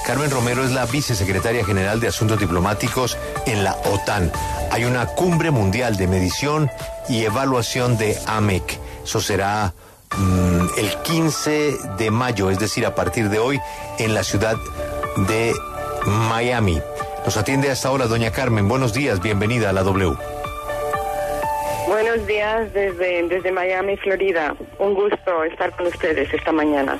Carmen Romero es la vicesecretaria general de Asuntos Diplomáticos en la OTAN. Hay una cumbre mundial de medición y evaluación de AMEC. Eso será el 15 de mayo, es decir, a partir de hoy, en la ciudad de Miami. Nos atiende hasta ahora doña Carmen. Buenos días, bienvenida a la W. Buenos días desde Miami, Florida. Un gusto estar con ustedes esta mañana.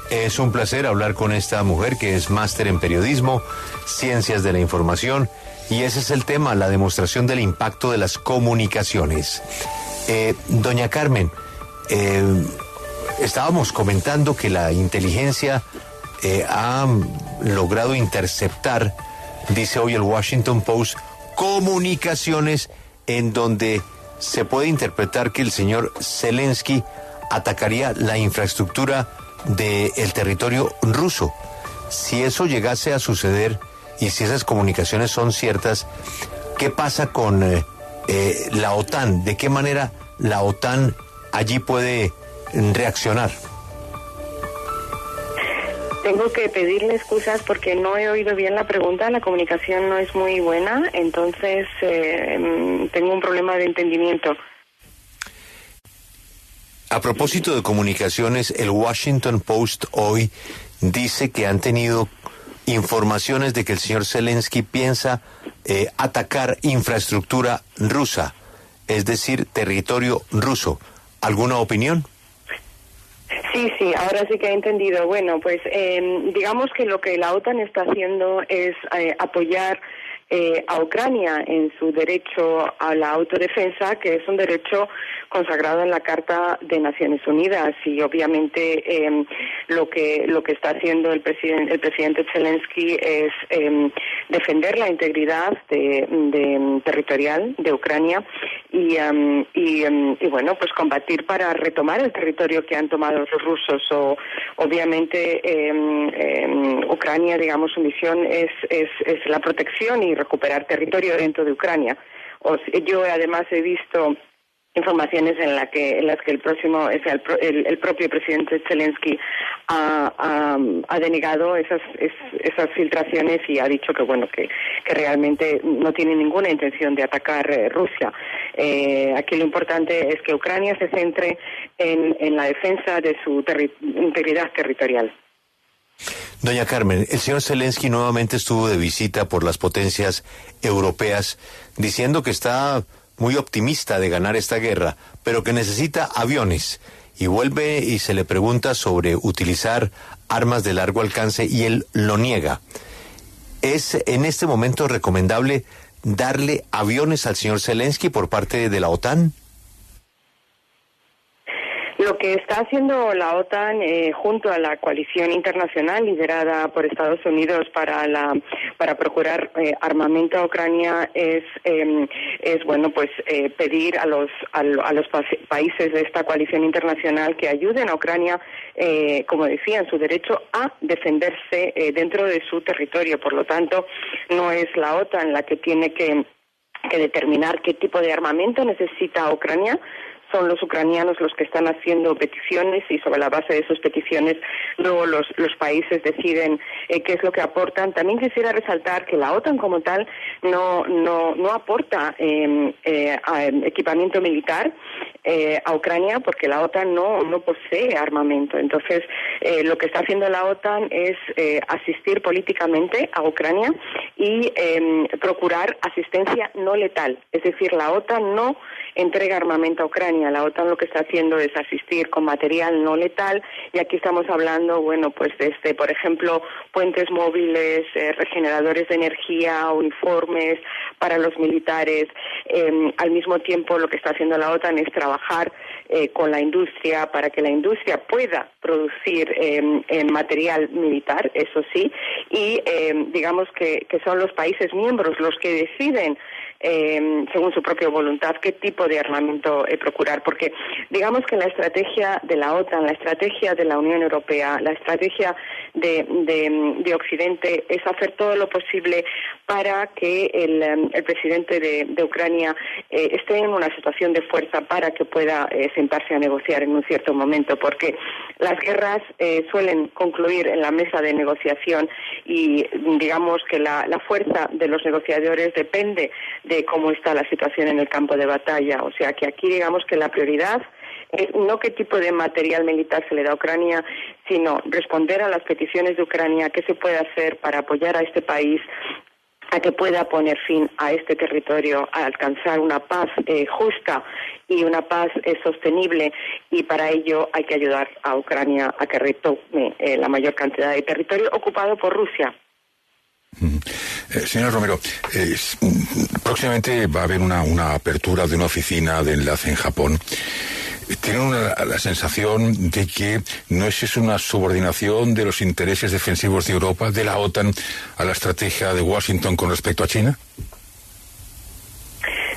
Es un placer hablar con esta mujer que es máster en periodismo, ciencias de la información, y ese es el tema, la demostración del impacto de las comunicaciones. Doña Carmen, estábamos comentando que la inteligencia ha logrado interceptar, dice hoy el Washington Post, comunicaciones en donde se puede interpretar que el señor Zelensky atacaría la infraestructura del territorio ruso. Si eso llegase a suceder y si esas comunicaciones son ciertas, ¿qué pasa con la OTAN? ¿De qué manera la OTAN allí puede reaccionar? Tengo que pedirle excusas porque no he oído bien la pregunta, la comunicación no es muy buena, entonces tengo un problema de entendimiento. A propósito de comunicaciones, el Washington Post hoy dice que han tenido informaciones de que el señor Zelensky piensa atacar infraestructura rusa, es decir, territorio ruso. ¿Alguna opinión? Sí, ahora sí que he entendido. Bueno, pues digamos que lo que la OTAN está haciendo es apoyar a Ucrania en su derecho a la autodefensa, que es un derecho consagrado en la Carta de Naciones Unidas, y obviamente lo que está haciendo el presidente Zelensky es defender la integridad territorial de Ucrania y bueno, pues combatir para retomar el territorio que han tomado los rusos. Obviamente Ucrania, digamos, su misión es la protección y recuperar territorio dentro de Ucrania. Yo además he visto informaciones en las que el propio presidente Zelensky ha denegado esas filtraciones y ha dicho que bueno que realmente no tiene ninguna intención de atacar Rusia. Aquí lo importante es que Ucrania se centre en la defensa de su integridad territorial. Doña Carmen, el señor Zelensky nuevamente estuvo de visita por las potencias europeas diciendo que está muy optimista de ganar esta guerra, pero que necesita aviones. Y vuelve y se le pregunta sobre utilizar armas de largo alcance y él lo niega. ¿Es en este momento recomendable darle aviones al señor Zelensky por parte de la OTAN? Lo que está haciendo la OTAN junto a la coalición internacional liderada por Estados Unidos para procurar armamento a Ucrania es bueno, pues pedir a los países de esta coalición internacional que ayuden a Ucrania, como decía, en su derecho a defenderse dentro de su territorio. Por lo tanto, no es la OTAN la que tiene que determinar qué tipo de armamento necesita Ucrania. Son los ucranianos los que están haciendo peticiones y sobre la base de sus peticiones luego los países deciden qué es lo que aportan. También quisiera resaltar que la OTAN como tal no aporta equipamiento militar a Ucrania porque la OTAN no posee armamento. Entonces, lo que está haciendo la OTAN es asistir políticamente a Ucrania y procurar asistencia no letal. Es decir, la OTAN no entrega armamento a Ucrania. La OTAN lo que está haciendo es asistir con material no letal, y aquí estamos hablando, bueno, pues desde, por ejemplo, puentes móviles, regeneradores de energía, uniformes para los militares. Al mismo tiempo, lo que está haciendo la OTAN es trabajar con la industria para que la industria pueda producir material militar, eso sí, y digamos que son los países miembros los que deciden según su propia voluntad, qué tipo de armamento procurar. Porque digamos que la estrategia de la OTAN, la estrategia de la Unión Europea, la estrategia de Occidente es hacer todo lo posible para que el presidente de Ucrania esté en una situación de fuerza para que pueda sentarse a negociar en un cierto momento, porque las guerras suelen concluir en la mesa de negociación y digamos que la fuerza de los negociadores depende de cómo está la situación en el campo de batalla. O sea que aquí digamos que la prioridad es no qué tipo de material militar se le da a Ucrania, sino responder a las peticiones de Ucrania, qué se puede hacer para apoyar a este país a que pueda poner fin a este territorio, a alcanzar una paz justa y una paz sostenible, y para ello hay que ayudar a Ucrania a que retome la mayor cantidad de territorio ocupado por Rusia. Señora Romero, próximamente va a haber una apertura de una oficina de enlace en Japón. ¿Tienen la sensación de que no es una subordinación de los intereses defensivos de Europa, de la OTAN, a la estrategia de Washington con respecto a China?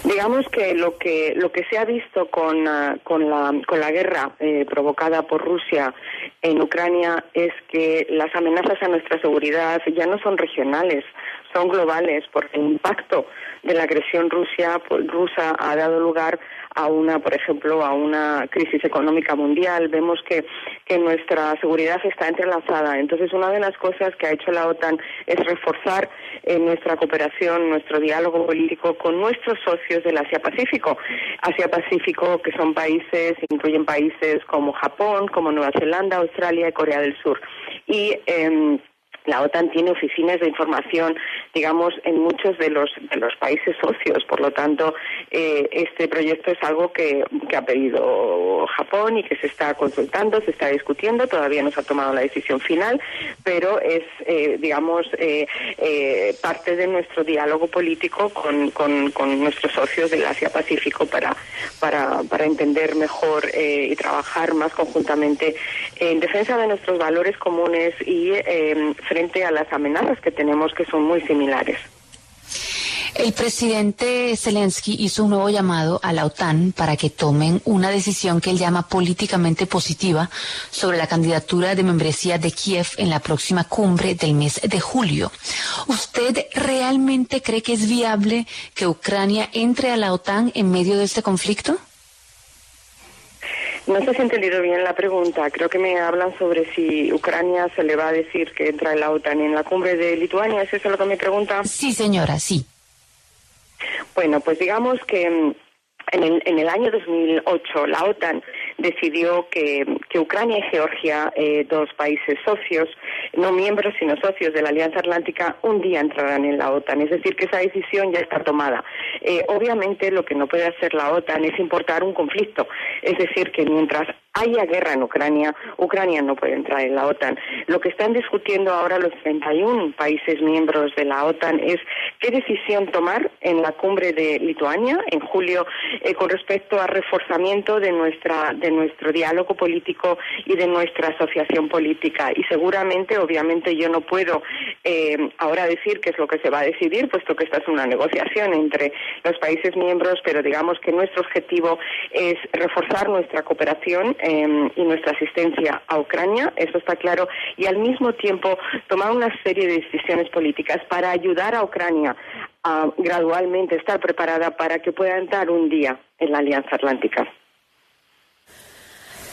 Digamos que lo que se ha visto con la guerra provocada por Rusia en Ucrania es que las amenazas a nuestra seguridad ya no son regionales, son globales, porque el impacto de la agresión rusa ha dado lugar a por ejemplo, a una crisis económica mundial. Vemos que nuestra seguridad está entrelazada. Entonces, una de las cosas que ha hecho la OTAN es reforzar nuestra cooperación, nuestro diálogo político con nuestros socios del Asia-Pacífico. Asia-Pacífico, que son países, incluyen países como Japón, como Nueva Zelanda, Australia y Corea del Sur. Y la OTAN tiene oficinas de información, digamos, en muchos de los países socios. Por lo tanto, este proyecto es algo que ha pedido Japón y que se está consultando, se está discutiendo. Todavía no se ha tomado la decisión final, pero es, digamos, parte de nuestro diálogo político con nuestros socios del Asia-Pacífico para entender mejor y trabajar más conjuntamente en defensa de nuestros valores comunes y frente a las amenazas que tenemos, que son muy similares. El presidente Zelensky hizo un nuevo llamado a la OTAN para que tomen una decisión que él llama políticamente positiva sobre la candidatura de membresía de Kiev en la próxima cumbre del mes de julio. ¿Usted realmente cree que es viable que Ucrania entre a la OTAN en medio de este conflicto? No sé si he entendido bien la pregunta. Creo que me hablan sobre si Ucrania se le va a decir que entra en la OTAN en la cumbre de Lituania. ¿Es eso lo que me pregunta? Sí, señora, sí. Bueno, pues digamos que en el año 2008 la OTAN decidió que Ucrania y Georgia, dos países socios, no miembros sino socios de la Alianza Atlántica, un día entrarán en la OTAN. Es decir, que esa decisión ya está tomada. Obviamente lo que no puede hacer la OTAN es importar un conflicto. Es decir, que mientras haya guerra en Ucrania, Ucrania no puede entrar en la OTAN. Lo que están discutiendo ahora los 31 países miembros de la OTAN es qué decisión tomar en la cumbre de Lituania en julio con respecto al reforzamiento de nuestro diálogo político y de nuestra asociación política. Y seguramente, obviamente, yo no puedo ahora decir qué es lo que se va a decidir, puesto que esta es una negociación entre los países miembros, pero digamos que nuestro objetivo es reforzar nuestra cooperación y nuestra asistencia a Ucrania, eso está claro, y al mismo tiempo tomar una serie de decisiones políticas para ayudar a Ucrania a gradualmente estar preparada para que pueda entrar un día en la Alianza Atlántica.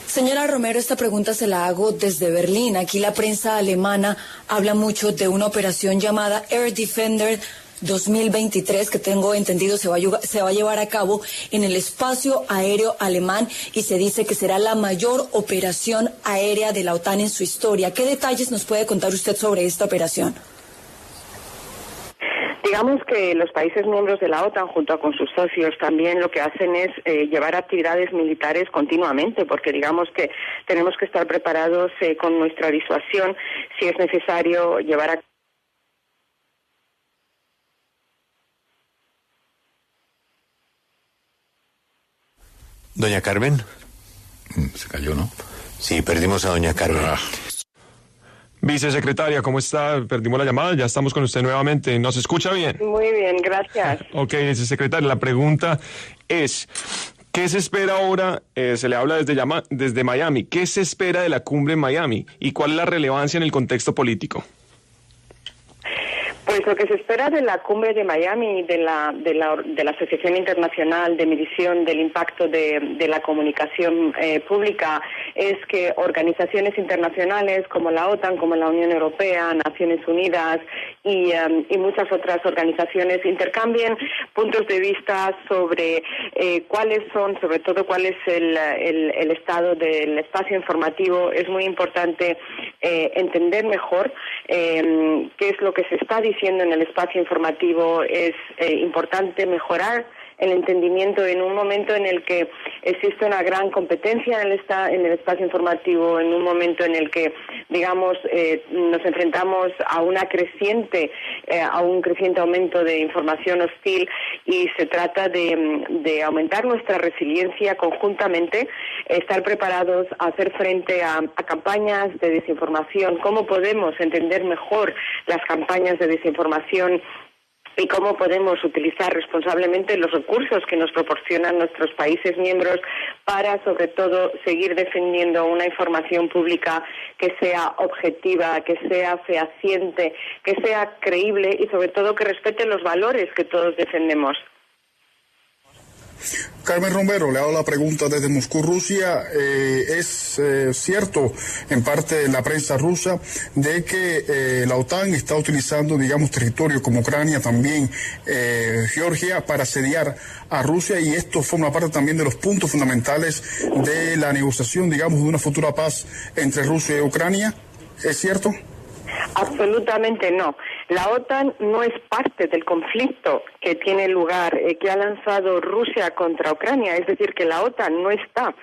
Señora Romero, esta pregunta se la hago desde Berlín. Aquí la prensa alemana habla mucho de una operación llamada Air Defender 2023, que tengo entendido se va a llevar a cabo en el espacio aéreo alemán, y se dice que será la mayor operación aérea de la OTAN en su historia. ¿Qué detalles nos puede contar usted sobre esta operación? Digamos que los países miembros de la OTAN, junto con sus socios, también lo que hacen es llevar actividades militares continuamente, porque digamos que tenemos que estar preparados con nuestra disuasión si es necesario llevar a... Doña Carmen. Se cayó, ¿no? Sí, perdimos a doña Carmen. Vicesecretaria, ¿cómo está? Perdimos la llamada, ya estamos con usted nuevamente. ¿Nos escucha bien? Muy bien, gracias. Ok, vicesecretaria, la pregunta es, ¿qué se espera ahora? Se le habla desde Miami. ¿Qué se espera de la cumbre en Miami? ¿Y cuál es la relevancia en el contexto político? Pues lo que se espera de la cumbre de Miami, de la Asociación Internacional de Medición del Impacto de la Comunicación Pública, es que organizaciones internacionales como la OTAN, como la Unión Europea, Naciones Unidas y muchas otras organizaciones intercambien puntos de vista sobre cuáles son, sobre todo cuál es el estado del espacio informativo. Es muy importante entender mejor qué es lo que se está diciendo en el espacio informativo. Es importante mejorar el entendimiento en un momento en el que existe una gran competencia en el espacio informativo, en un momento en el que, digamos, nos enfrentamos a un creciente aumento de información hostil, y se trata de aumentar nuestra resiliencia conjuntamente, estar preparados a hacer frente a campañas de desinformación. ¿Cómo podemos entender mejor las campañas de desinformación y cómo podemos utilizar responsablemente los recursos que nos proporcionan nuestros países miembros para, sobre todo, seguir defendiendo una información pública que sea objetiva, que sea fehaciente, que sea creíble y, sobre todo, que respete los valores que todos defendemos? Carmen Romero, le hago la pregunta desde Moscú, Rusia. Es cierto, en parte de la prensa rusa, de que la OTAN está utilizando, digamos, territorio como Ucrania, también Georgia, para asediar a Rusia, y esto forma parte también de los puntos fundamentales de la negociación, digamos, de una futura paz entre Rusia y Ucrania. ¿Es cierto? Absolutamente no. La OTAN no es parte del conflicto que tiene lugar, que ha lanzado Rusia contra Ucrania. Es decir, que la OTAN no está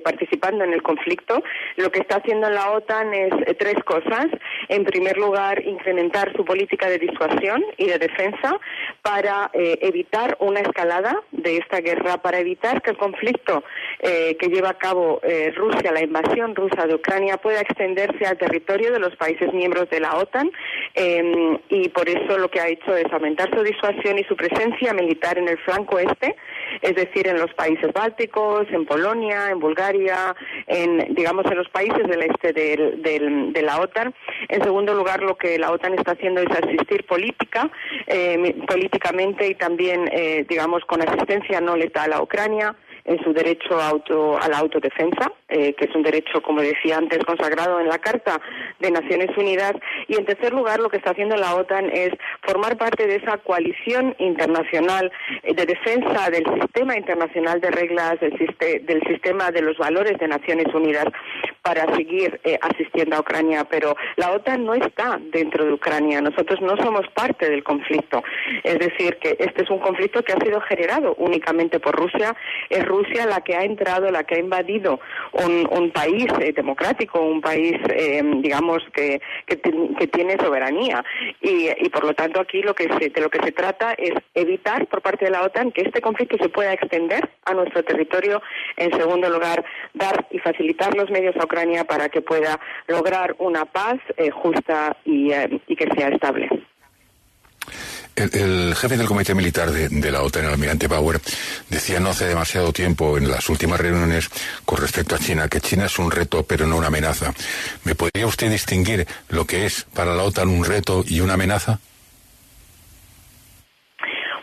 participando en el conflicto. Lo que está haciendo la OTAN es tres cosas. En primer lugar, incrementar su política de disuasión y de defensa para evitar una escalada de esta guerra, para evitar que el conflicto que lleva a cabo Rusia, la invasión rusa de Ucrania, pueda extenderse al territorio de los países miembros de la OTAN, y por eso lo que ha hecho es aumentar su disuasión y su presencia militar en el flanco este, es decir, en los países bálticos, en Polonia, en Bulgaria, en los países del este de la OTAN. En segundo lugar, lo que la OTAN está haciendo es asistir políticamente y también, con asistencia no letal a Ucrania en su derecho a la autodefensa, que es un derecho, como decía antes, consagrado en la Carta de Naciones Unidas. Y en tercer lugar, lo que está haciendo la OTAN es formar parte de esa coalición internacional de defensa del sistema internacional de reglas, del sistema de los valores de Naciones Unidas, para seguir asistiendo a Ucrania. Pero la OTAN no está dentro de Ucrania. Nosotros no somos parte del conflicto. Es decir, que este es un conflicto que ha sido generado únicamente por Rusia. Es Rusia la que ha entrado, la que ha invadido un país democrático, un país, que tiene soberanía. Y por lo tanto aquí de lo que se trata es evitar por parte de la OTAN que este conflicto se pueda extender a nuestro territorio. En segundo lugar, dar y facilitar los medios a Ucrania para que pueda lograr una paz justa y que sea estable. El jefe del Comité Militar de la OTAN, el almirante Bauer, decía no hace demasiado tiempo en las últimas reuniones con respecto a China que China es un reto pero no una amenaza. ¿Me podría usted distinguir lo que es para la OTAN un reto y una amenaza?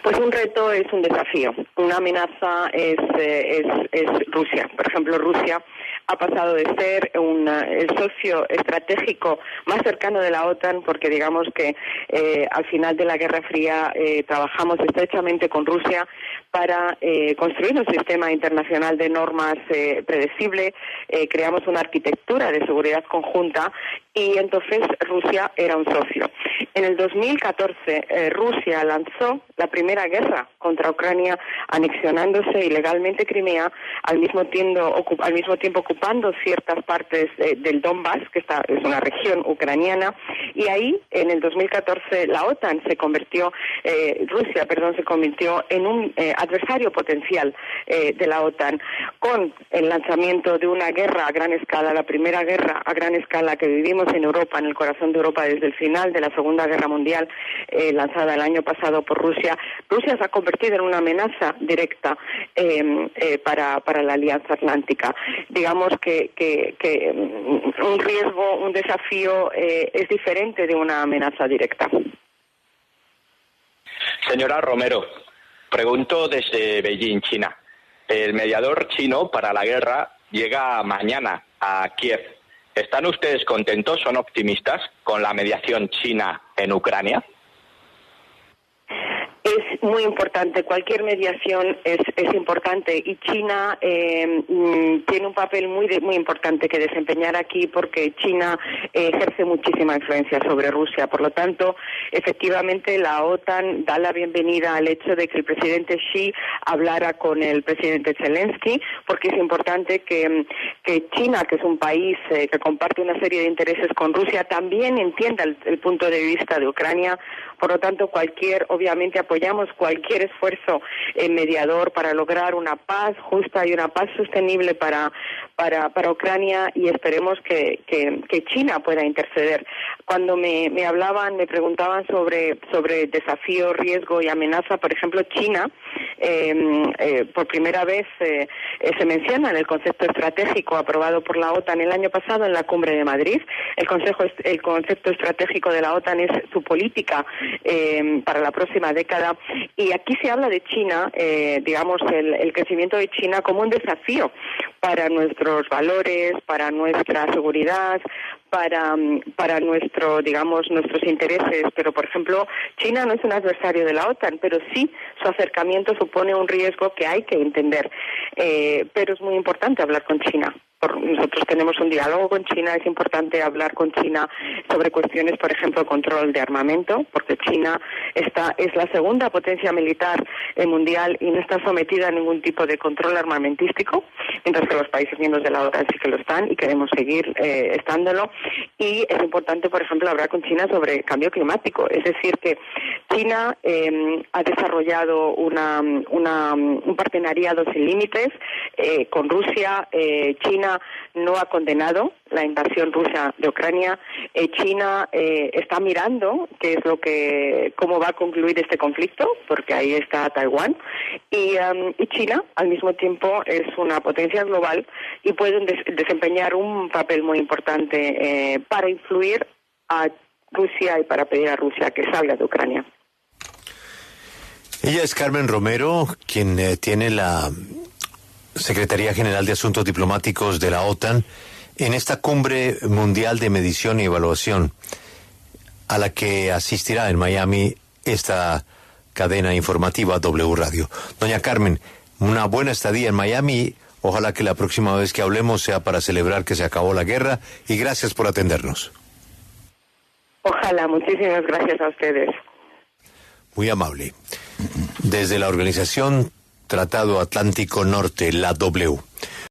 Pues un reto es un desafío. Una amenaza es Rusia. Por ejemplo, Rusia ha pasado de ser el socio estratégico más cercano de la OTAN, porque digamos que al final de la Guerra Fría trabajamos estrechamente con Rusia para construir un sistema internacional de normas predecible, creamos una arquitectura de seguridad conjunta, y entonces Rusia era un socio. En el 2014 Rusia lanzó la primera guerra contra Ucrania, anexionándose ilegalmente Crimea, al mismo tiempo ocupando ciertas partes del Donbass, que es una región ucraniana, Y ahí, en el 2014, la OTAN Rusia se convirtió en un adversario potencial de la OTAN, con el lanzamiento de una guerra a gran escala, la primera guerra a gran escala que vivimos en Europa, en el corazón de Europa desde el final de la Segunda Guerra Mundial, lanzada el año pasado por Rusia. Rusia se ha convertido en una amenaza directa para la Alianza Atlántica. Digamos que un riesgo, un desafío es diferente de una amenaza directa. Señora Romero, pregunto desde Beijing, China. El mediador chino para la guerra llega mañana a Kiev. ¿Están ustedes contentos, son optimistas con la mediación china en Ucrania? Es muy importante, cualquier mediación es importante, y China tiene un papel muy importante que desempeñar aquí, porque China ejerce muchísima influencia sobre Rusia. Por lo tanto, efectivamente, la OTAN da la bienvenida al hecho de que el presidente Xi hablara con el presidente Zelensky, porque es importante que China, que es un país que comparte una serie de intereses con Rusia, también entienda el punto de vista de Ucrania. Por lo tanto, obviamente apoyamos cualquier esfuerzo mediador para lograr una paz justa y una paz sostenible para Ucrania, y esperemos que China pueda interceder. Cuando me preguntaban sobre desafío, riesgo y amenaza, por ejemplo, China, por primera vez se menciona en el concepto estratégico aprobado por la OTAN el año pasado en la Cumbre de Madrid. El concepto estratégico de la OTAN es su política para la próxima década, y aquí se habla de China, el crecimiento de China como un desafío para nuestros valores, para nuestra seguridad, para nuestros intereses. Pero, por ejemplo, China no es un adversario de la OTAN, pero sí su acercamiento supone un riesgo que hay que entender. Pero es muy importante hablar con China. Nosotros tenemos un diálogo con China, es importante hablar con China sobre cuestiones, por ejemplo, control de armamento, porque China es la segunda potencia militar mundial y no está sometida a ningún tipo de control armamentístico, mientras que los países miembros de la OTAN sí que lo están y queremos seguir estándolo. Y es importante, por ejemplo, hablar con China sobre cambio climático, es decir, que China ha desarrollado un partenariado sin límites con Rusia. China no ha condenado la invasión rusa de Ucrania. China está mirando cómo va a concluir este conflicto, porque ahí está Taiwán, y China al mismo tiempo es una potencia global y puede desempeñar un papel muy importante para influir a Rusia y para pedir a Rusia que salga de Ucrania. Ella es Carmen Romero, quien tiene la Secretaría General de Asuntos Diplomáticos de la OTAN en esta cumbre mundial de medición y evaluación a la que asistirá en Miami esta cadena informativa W Radio. Doña Carmen, una buena estadía en Miami. Ojalá que la próxima vez que hablemos sea para celebrar que se acabó la guerra, y gracias por atendernos. Ojalá, muchísimas gracias a ustedes. Muy amable. Desde la organización Tratado Atlántico Norte, la W.